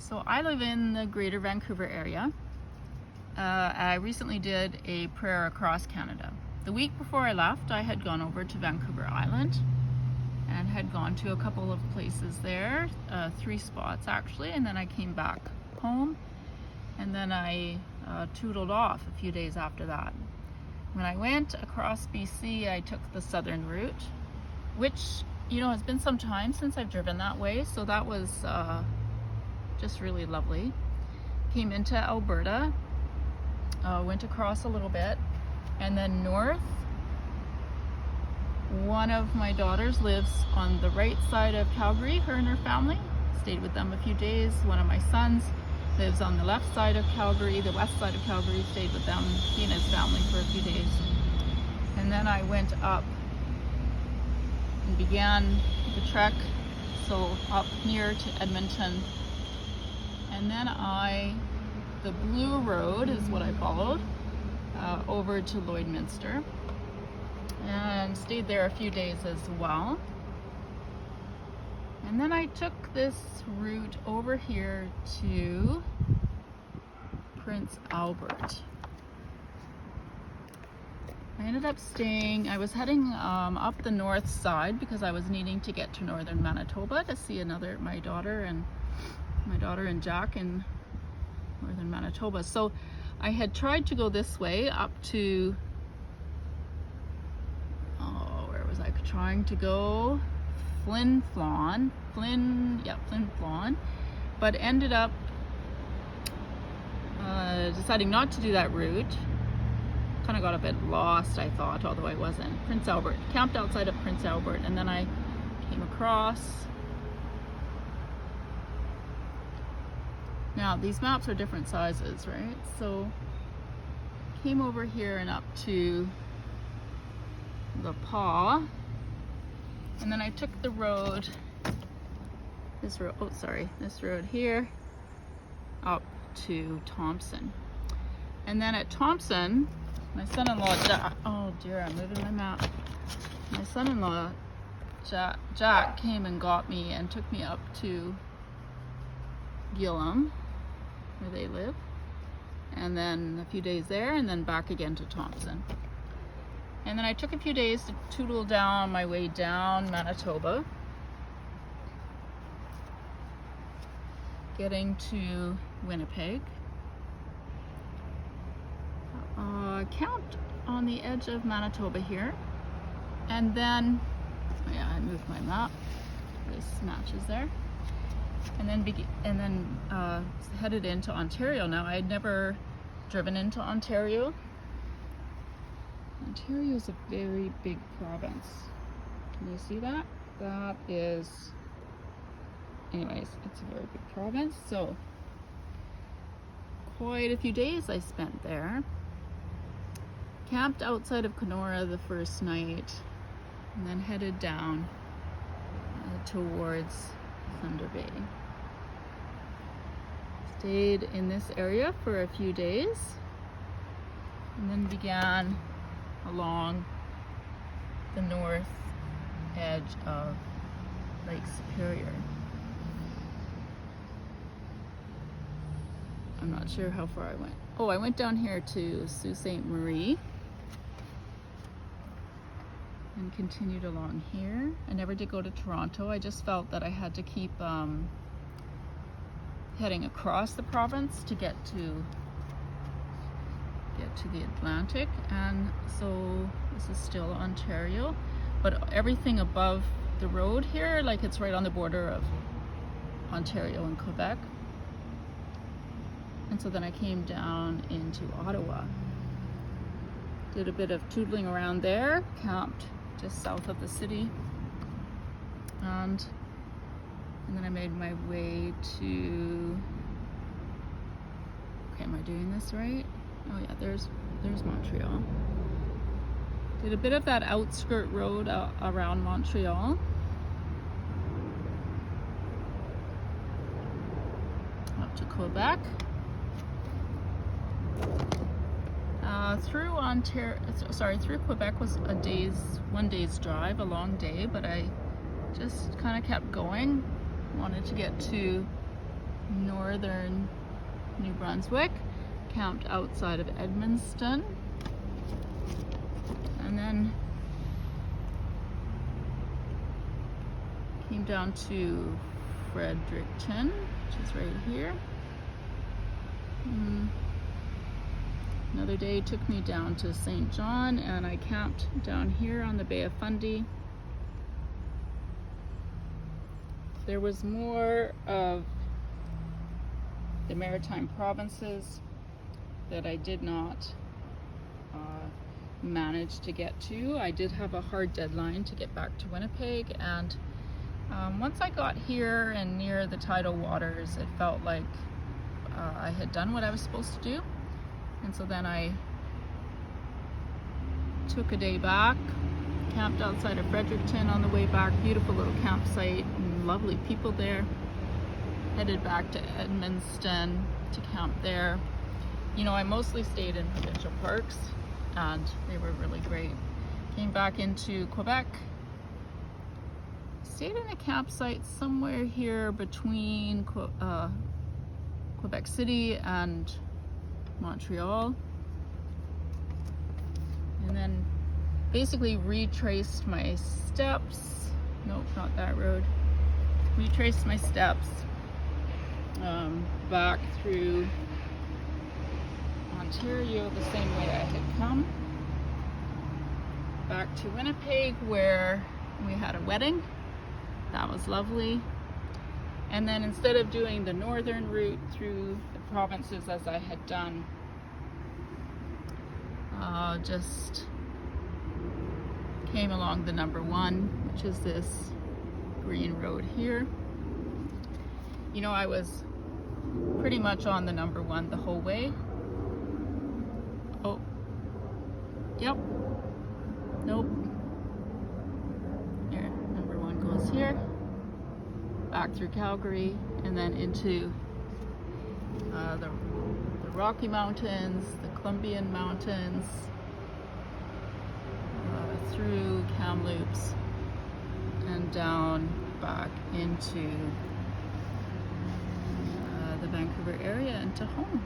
So I live in the Greater Vancouver area. I recently did a prayer across Canada. The week before I left, I had gone over to Vancouver Island and had gone to a couple of places there, 3 spots actually, and then I came back home, and then I tootled off a few days after that. When I went across BC, I took the southern route, which, you know, it's been some time since I've driven that way, so that was just really lovely. Came into Alberta, went across a little bit, and then north. One of my daughters lives on the right side of Calgary, her and her family. Stayed with them a few days. One of my sons lives on the left side of Calgary, the west side of Calgary. Stayed with them, he and his family, for a few days. And then I went up and began the trek, so up near to Edmonton. And then the Blue Road is what I followed, over to Lloydminster, and stayed there a few days as well. And then I took this route over here to Prince Albert. I ended up staying, I was heading up the north side because I was needing to get to northern Manitoba to see my daughter and Jack in northern Manitoba. So I had tried to go this way up to, where was I trying to go? Flin Flon, but ended up deciding not to do that route. Kind of got a bit lost, I thought, although I wasn't. Prince Albert, camped outside of Prince Albert, and then I came across. Now these maps are different sizes, right? So came over here and up to the Paw, and then I took the road, this road here up to Thompson. And then at Thompson, my son-in-law, oh dear, I'm moving my map. My son-in-law, Jack, came and got me and took me up to Gillam, where they live, and then a few days there, and then back again to Thompson. And then I took a few days to tootle down my way down Manitoba, getting to Winnipeg. Camped on the edge of Manitoba here, and then, I moved my map, this matches there, and then headed into Ontario. Now, I had never driven into Ontario. Ontario is a very big province. Can you see that? That is, anyways, it's a very big province. So quite a few days I spent there. Camped outside of Kenora the first night, and then headed down towards Thunder Bay. Stayed in this area for a few days, and then began along the north edge of Lake Superior. I'm not sure how far I went. Oh, I went down here to Sault Ste. Marie and continued along here. I never did go to Toronto. I just felt that I had to keep heading across the province to get to the Atlantic, and so this is still Ontario, but everything above the road here, like it's right on the border of Ontario and Quebec. And so then I came down into Ottawa, did a bit of tootling around there, camped just south of the city, and then I made my way to, okay, am I doing this right? Oh yeah, there's Montreal. Did a bit of that outskirt road around Montreal. Up to Quebec. Through Quebec was one day's drive, a long day, but I just kind of kept going. Wanted to get to northern New Brunswick, camped outside of Edmundston, and then came down to Fredericton, which is right here. Another day took me down to St. John, and I camped down here on the Bay of Fundy. There was more of the Maritime Provinces that I did not manage to get to. I did have a hard deadline to get back to Winnipeg, and once I got here and near the tidal waters, it felt like I had done what I was supposed to do. And so then I took a day back, camped outside of Fredericton on the way back. Beautiful little campsite and lovely people there. Headed back to Edmundston to camp there. You know, I mostly stayed in provincial parks and they were really great. Came back into Quebec. Stayed in a campsite somewhere here between Quebec City and Montreal, and then basically retraced my steps. Nope, not that road. Retraced my steps back through Ontario the same way I had come. Back to Winnipeg, where we had a wedding. That was lovely. And then instead of doing the northern route through the provinces as I had done, just came along the number 1, which is this green road here. You know, I was pretty much on the number 1 the whole way. Oh, yep, nope. Here, number 1 goes here. Back through Calgary and then into the Rocky Mountains, the Columbian Mountains, through Kamloops and down back into the Vancouver area and to home.